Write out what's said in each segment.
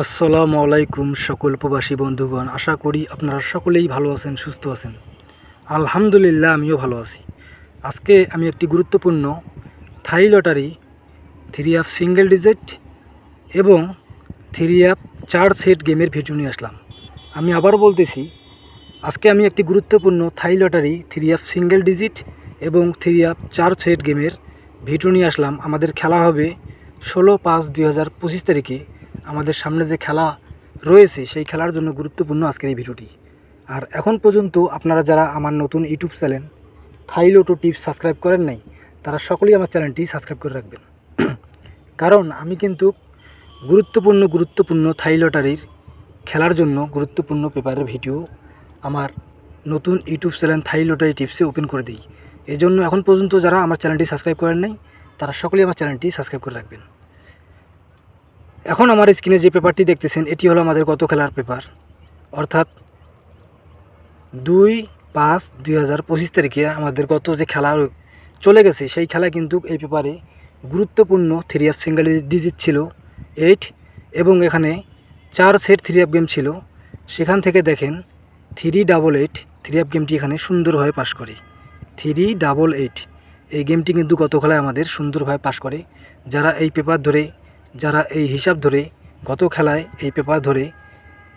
আসসালামু আলাইকুম সকল প্রবাসী বন্ধুগণ, আশা করি আপনারা সকলেই ভালো আছেন, সুস্থ আছেন। আলহামদুলিল্লাহ, আমিও ভালো আছি। আজকে আমি একটি গুরুত্বপূর্ণ থাই লটারি 3 অ্যাপ সিঙ্গেল ডিজিট এবং 3 অ্যাপ 4 সেট গেমের ভিডিও নিয়ে আসলাম। আমি আবারও বলতেছি, আজকে আমি একটি গুরুত্বপূর্ণ থাই লটারি 3 অ্যাপ সিঙ্গেল ডিজিট এবং 3 অ্যাপ 4 সেট গেমের ভিডিও নিয়ে আসলাম। আমাদের খেলা হবে 16/5/2025 তারিখে। আমাদের সামনে যে খেলা রয়েছে সেই খেলার জন্য গুরুত্বপূর্ণ আজকের এই ভিডিওটি। আর এখন পর্যন্ত আপনারা যারা আমার নতুন ইউটিউব চ্যানেল থাই লোটো টিপস সাবস্ক্রাইব করেন নাই, তারা সকলেই আমার চ্যানেলটি সাবস্ক্রাইব করে রাখবেন। কারণ আমি কিন্তু গুরুত্বপূর্ণ থাই লটারির খেলার জন্য গুরুত্বপূর্ণ পেপারের ভিডিও আমার নতুন ইউটিউব চ্যানেল থাই লটারি টিপসে ওপেন করে দিই। এই জন্য এখন পর্যন্ত যারা আমার চ্যানেলটি সাবস্ক্রাইব করেন নাই, তারা সকলেই আমার চ্যানেলটি সাবস্ক্রাইব করে রাখবেন। এখন আমার স্ক্রিনে যে পেপারটি দেখতেছেন, এটি হলো আমাদের গত খেলার পেপার, অর্থাৎ 2/5/2025 তারিখে আমাদের গত যে খেলা চলে গেছে সেই খেলা কিন্তু এই পেপারে গুরুত্বপূর্ণ 3 অ্যাপ সিঙ্গেল ডিজিট ছিল 8 এবং এখানে 4 সেট 3 অ্যাপ গেম ছিল। সেখান থেকে দেখেন 388 3 অ্যাপ গেমটি এখানে সুন্দরভাবে পাস করে। 388 এই গেমটি কিন্তু গত খেলায় আমাদের সুন্দরভাবে পাস করে। যারা এই পেপার ধরে, যারা এই হিসাব ধরে গত খেলায় এই পেপার ধরে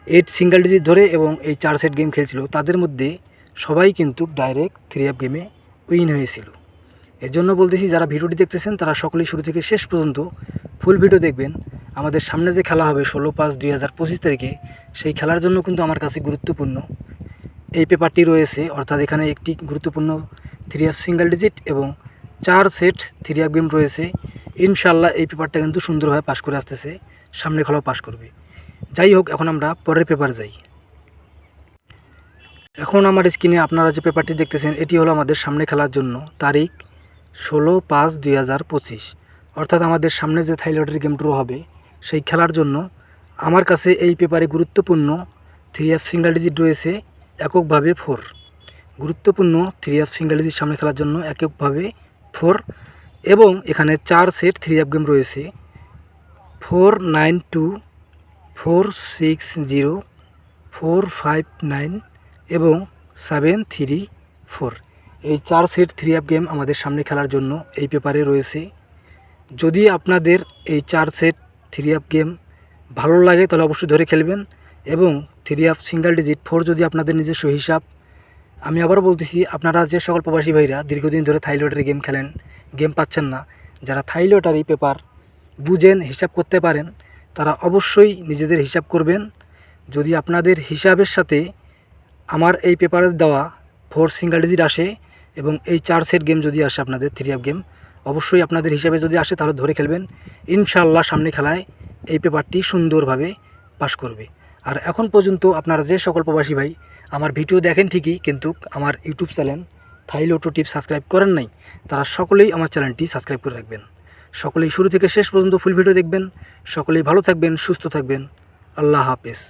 8 সিঙ্গেল ডিজিট ধরে এবং এই 4 সেট গেম খেলছিল, তাদের মধ্যে সবাই কিন্তু ডাইরেক্ট 3 অ্যাপ গেমে উইন হয়েছিল। এর জন্য বলতেছি, যারা ভিডিওটি দেখতেছেন তারা সকলেই শুরু থেকে শেষ পর্যন্ত ফুল ভিডিও দেখবেন। আমাদের সামনে যে খেলা হবে 16/5/2025 তারিখে, সেই খেলার জন্য কিন্তু আমার কাছে গুরুত্বপূর্ণ এই পেপারটি রয়েছে। অর্থাৎ এখানে একটি গুরুত্বপূর্ণ 3 অ্যাপ সিঙ্গেল ডিজিট এবং 4 সেট 3 অ্যাপ গেম রয়েছে। ইনশাল্লাহ এই পেপারটা কিন্তু সুন্দরভাবে পাস করে আসতেছে, সামনে খেলাও পাস করবে। যাই হোক, এখন আমরা পরের পেপার যাই। এখন আমার স্ক্রিনে আপনারা যে পেপারটি দেখতেছেন, এটি হলো আমাদের সামনে খেলার জন্য তারিখ 16/5/2025, অর্থাৎ আমাদের সামনে যে থাই লটারি গেম ড্র হবে সেই খেলার জন্য আমার কাছে এই পেপারে গুরুত্বপূর্ণ 3 অ্যাপ সিঙ্গেল ডিজিট রয়েছে এককভাবে 4। গুরুত্বপূর্ণ 3 অ্যাপ সিঙ্গেল ডিজিট সামনে খেলার জন্য এককভাবে 4 এবং এখানে 4 সেট 3 অ্যাপ গেম রয়েছে 492, 460, 459 এবং 734। এই 4 সেট 3 অ্যাপ গেম আমাদের সামনে খেলার জন্য এই পেপারে রয়েছে। যদি আপনাদের এই 4 সেট 3 অ্যাপ গেম ভালো লাগে তাহলে অবশ্যই ধরে খেলবেন। এবং 3 অ্যাপ সিঙ্গেল ডিজিট 4 যদি আপনাদের নিজস্ব হিসাব, আমি আবার বলতেছি, আপনারা যে সকল প্রবাসী ভাইরা দীর্ঘদিন ধরে থাই লটারি গেম খেলেন, গেম পাচ্ছেন না, যারা থাই লটারি পেপার বুঝেন, হিসাব করতে পারেন, তারা অবশ্যই নিজেদের হিসাব করবেন। যদি আপনাদের হিসাবের সাথে আমার এই পেপারে দেওয়া 4 সিঙ্গেল ডিজিট আসে এবং এই 4 সেট গেম যদি আসে আপনাদের 3 অ্যাপ গেম, অবশ্যই আপনাদের হিসাবে যদি আসে তাহলে ধরে খেলবেন। ইনশাআল্লাহ সামনে খেলায় এই পেপারটি সুন্দরভাবে পাস করবে। আর এখন পর্যন্ত আপনারা যে সকল প্রবাসী ভাই আমার ভিডিও দেখেন ঠিকই, কিন্তু আমার ইউটিউব চ্যানেল থাই লোটো টিপস সাবস্ক্রাইব করেন নাই, তারা সকলেই আমার চ্যানেলটি সাবস্ক্রাইব করে রাখবেন। সকলেই শুরু থেকে শেষ পর্যন্ত ফুল ভিডিও দেখবেন। সকলেই ভালো থাকবেন, সুস্থ থাকবেন। আল্লাহ হাফেজ।